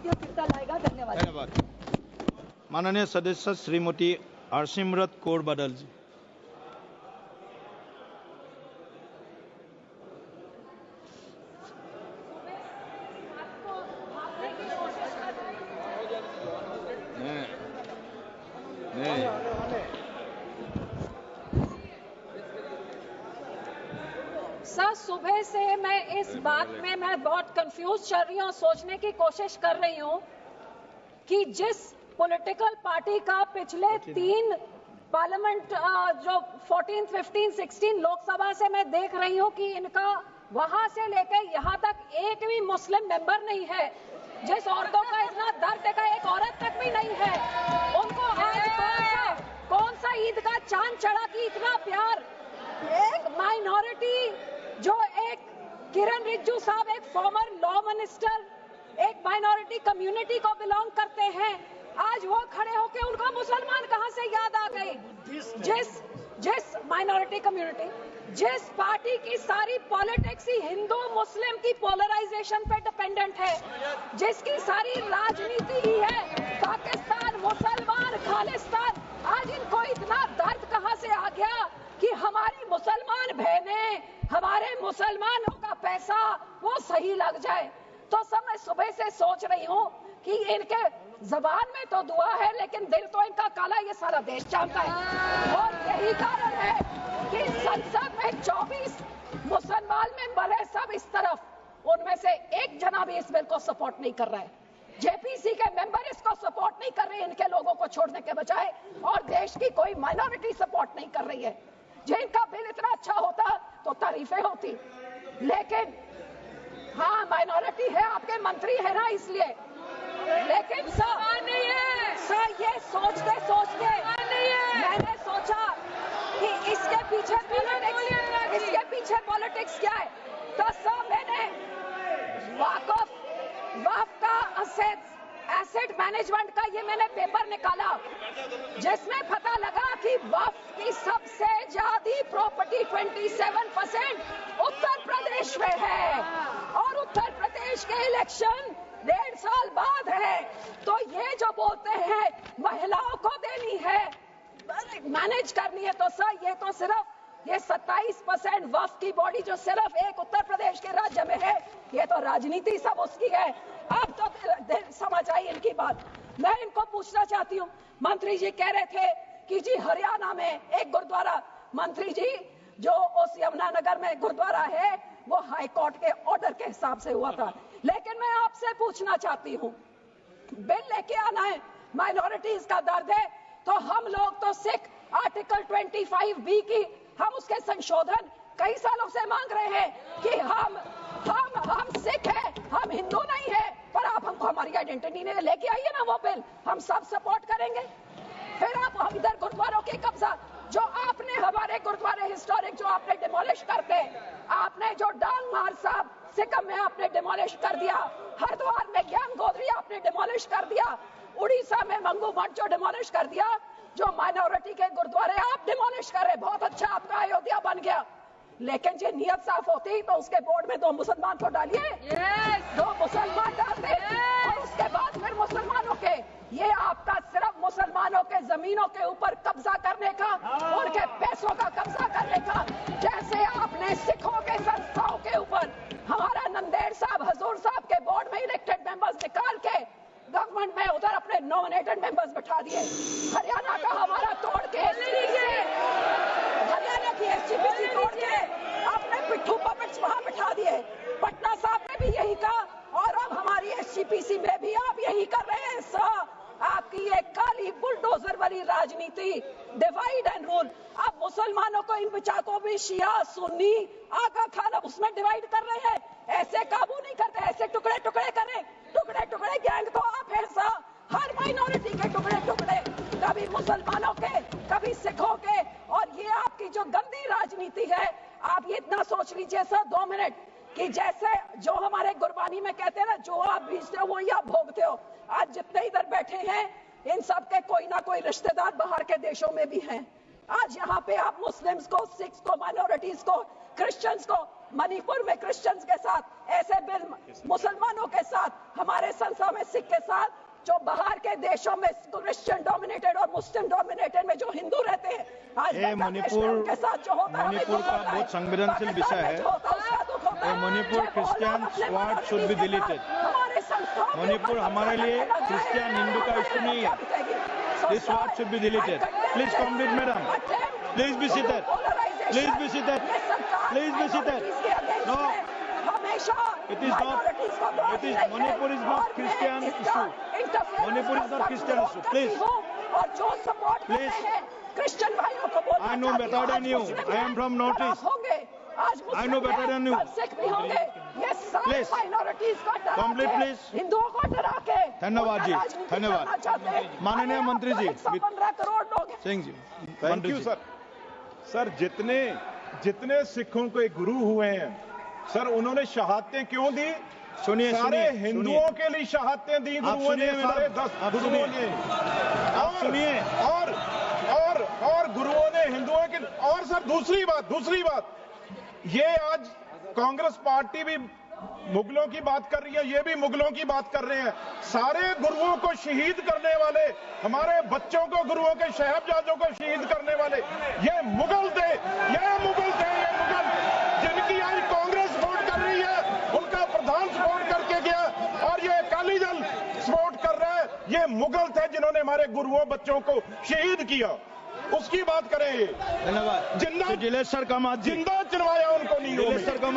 भारतीय फिरता लाएगा। धन्यवाद। धन्यवाद। माननीय सदस्य श्रीमती हरसिमरत कौर बादल जी। सर, सुबह से मैं इस बात में मैं बहुत कंफ्यूज चल रही हूँ, सोचने की कोशिश कर रही हूँ कि जिस पॉलिटिकल पार्टी का पिछले 3 पार्लियामेंट जो 14, 15, 16 लोकसभा से मैं देख रही हूँ कि इनका वहां से लेकर यहाँ तक एक भी मुस्लिम मेंबर नहीं है, जिस औरतों का इतना दर्द का एक औरत तक भी नहीं है, उनको आज कौन सा ईद का चांद चढ़ा कि इतना प्यार। एक माइनॉरिटी जो एक किरण रिजिजू साहब एक फॉर्मर लॉ मिनिस्टर एक माइनॉरिटी कम्युनिटी को बिलोंग करते हैं, आज वो खड़े होके उनको मुसलमान कहां से याद आ गई। जिस माइनॉरिटी कम्युनिटी, जिस पार्टी की सारी पॉलिटिक्स ही हिंदू मुस्लिम की पोलराइजेशन पे डिपेंडेंट है, जिसकी सारी राजनीति ही है पाकिस्तान मुसलमान खालिस्तान, आज इनको इतना दर्द कहां से आ गया कि हमारी मुसलमान बहनें, हमारे मुसलमानों का पैसा वो सही लग जाए। तो सब मैं सुबह से सोच रही हूँ कि इनके जबान में तो दुआ है लेकिन दिल तो इनका काला, ये सारा देश जानता है। और यही कारण है कि संसद में 24 मुसलमान मेंबर है, सब इस तरफ, उनमें से एक जना भी इस बिल को सपोर्ट नहीं कर रहा है। जेपीसी के मेंबर इसको सपोर्ट नहीं कर रहे, इनके लोगों को छोड़ने के बजाय, और देश की कोई माइनॉरिटी सपोर्ट नहीं कर रही है। जिनका बिल इतना अच्छा होता तो तारीफें होती, लेकिन हाँ माइनॉरिटी है, आपके मंत्री है ना इसलिए, लेकिन सर ये सोचते सोचते मैंने सोचा कि इसके पीछे पॉलिटिक्स क्या है। तो सर मैंने वक्फ का एसेट मैनेजमेंट का ये मैंने पेपर निकाला, जिसमें पता लगा कि वक्फ की सबसे ज्यादा प्रॉपर्टी 27% उत्तर प्रदेश में है, और उत्तर प्रदेश के इलेक्शन 1.5 साल बाद है। तो ये जो बोलते हैं महिलाओं को देनी है, मैनेज करनी है, तो सर ये तो सिर्फ ये 27% वक्फ की बॉडी जो सिर्फ एक उत्तर प्रदेश के राज्य में है, ये तो राजनीति सब उसकी है। अब तो समझ आई इनकी बात। मैं इनको पूछना चाहती हूँ, मंत्री जी कह रहे थे कि जी हरियाणा में एक गुरुद्वारा, मंत्री जी जो उस यमुनानगर में गुरुद्वारा है वो हाई कोर्ट के ऑर्डर के हिसाब से हुआ था, लेकिन मैं आपसे पूछना चाहती हूँ, बिल लेके आना है, माइनॉरिटीज का दर्द है, तो हम लोग तो सिख आर्टिकल 25B की हम उसके संशोधन कई सालों से मांग रहे हैं कि हम सिख हैं, हम हिंदू नहीं है, पर आप हमको हमारी आइडेंटिटी नहीं लेके आइए ना वो बिल, हम सब सपोर्ट करेंगे। फिर आप हम इधर गुरुद्वारों के कब्जा, जो आपने हमारे गुरुद्वारे हिस्टोरिक जो आपने डिमोलिश करते, आपने जो डांग मार साहब सिक्किम में आपने डिमोलिश कर दिया, हरिद्वार में ज्ञान गोदरी आपने डिमोलिश कर दिया, उड़ीसा में मंगू मठ जो डिमोलिश कर दिया, जो माइनॉरिटी के गुरुद्वारे आप डिमोलिश कर रहे, बहुत अच्छा आपका अयोध्या बन गया, लेकिन जो नियत साफ होती तो उसके बोर्ड में 2 मुसलमान तो डालिए, 2 मुसलमान डाल दे, और उसके बाद फिर मुसलमानों के, ये आपका सिर्फ मुसलमानों के जमीनों के ऊपर कब्जा करने का, उनके पैसों का कब्जा करने का, जैसे आपने सिखों के संस्थाओं के ऊपर हमारा नंदेड़ साहब हजूर साहब के बोर्ड में इलेक्टेड मेंबर्स निकाल के गवर्नमेंट में उधर अपने नॉमिनेटेड मेंबर्स बैठा दिए, हरियाणा का हमारा तोड़ के, हरियाणा की एसजीपीसी तोड़ के आपने पिट्ठू पपेट्स वहां बैठा दिए, पटना साहब ने भी यही कहा, और अब हमारी एसजीपीसी में भी आप यही कर रहे हैं। सर आपकी ये काली बुलडोजर वाली राजनीति, डिवाइड एंड रूल, अब मुसलमानों को इन बिचारों भी शिया सुन्नी आगा खान उसमें डिवाइड कर रहे हैं, ऐसे काबू नहीं करते, ऐसे टुकड़े टुकड़े करें, टुकड़े टुकड़े गैंग तो आप हैं सर, हर माइनॉरिटी के टुकड़े टुकड़े, कभी मुसलमानों के कभी सिखों के, और ये आपकी जो गंदी राजनीति है, आप ये इतना सोच लीजिए सर 2 मिनट कि जैसे जो हमारे गुरबानी में कहते हैं ना, जो आप बीजते हो वही आप भोगते हो। आज जितने इधर बैठे हैं इन सब के कोई ना कोई रिश्तेदार बाहर के देशों में भी हैं। आज यहाँ पे आप मुस्लिम्स को, सिख्स को, माइनॉरिटीज को, क्रिश्चियंस को मणिपुर में क्रिश्चियंस के साथ ऐसे बिल मुसलमानों के साथ, हमारे संस्था में सिख के साथ, जो बाहर के देशों में क्रिश्चियन डोमिनेटेड और मुस्लिम डोमिनेटेड में जो हिंदू रहते हैं, आज मणिपुर के साथ जो होता है, मणिपुर का बहुत संवेदनशील विषय है। Manipur Christians word should be deleted. Manipur हमारे लिए क्रिश्चियन हिंदू का इश्यू नहीं है। This word should be deleted. Please complete madam, please be seated, please be seated, please be seated. No, it is not, it is, Manipur is not Christian issue. Manipur is not Christian issue. Please, और जो support please, Christian भाइयों को बोलना I know better than you. I am from Northeast. आज I know better than you. Sikh भी होंगे। ये सारे Please, माइनॉरिटीज को डरा complete के, please. हिंदुओं को डरा के धन्यवाद जी, धन्यवाद। माननीय मंत्री जी, 15 करोड़ लोग सिंह जी, थैंक मंत्री यू जी। सर। सर जितने सिखों के गुरु हुए हैं सर, उन्होंने शहादतें क्यों दी? सुनिए, सारे सुनिए, हिंदुओं के लिए शहादतें दी गुरुओं ने, सुनिए सारे मैडम, 10 आप गुरुओं सुनिए। ने। आप सुनिए। और गुरुओं ने हिंदुओं के। और सर दूसरी बात, ये आज कांग्रेस पार्टी भी मुगलों की बात कर रही है, ये भी मुगलों की बात कर रहे हैं। सारे गुरुओं को शहीद करने वाले, हमारे बच्चों को, गुरुओं के साहिबजादों को शहीद करने वाले, ये मुगल थे, जिनकी आज कांग्रेस सपोर्ट कर रही है, उनका प्रधान सपोर्ट करके गया और ये अकाली दल सपोर्ट कर रहा है। ये मुगल थे जिन्होंने हमारे गुरुओं, बच्चों को शहीद किया। उसकी बात करें। धन्यवाद। जिंदा दिलेश्वर कामत जी, जिंदा चुनवाया उनको नीलों में। दिलेश्वर कामत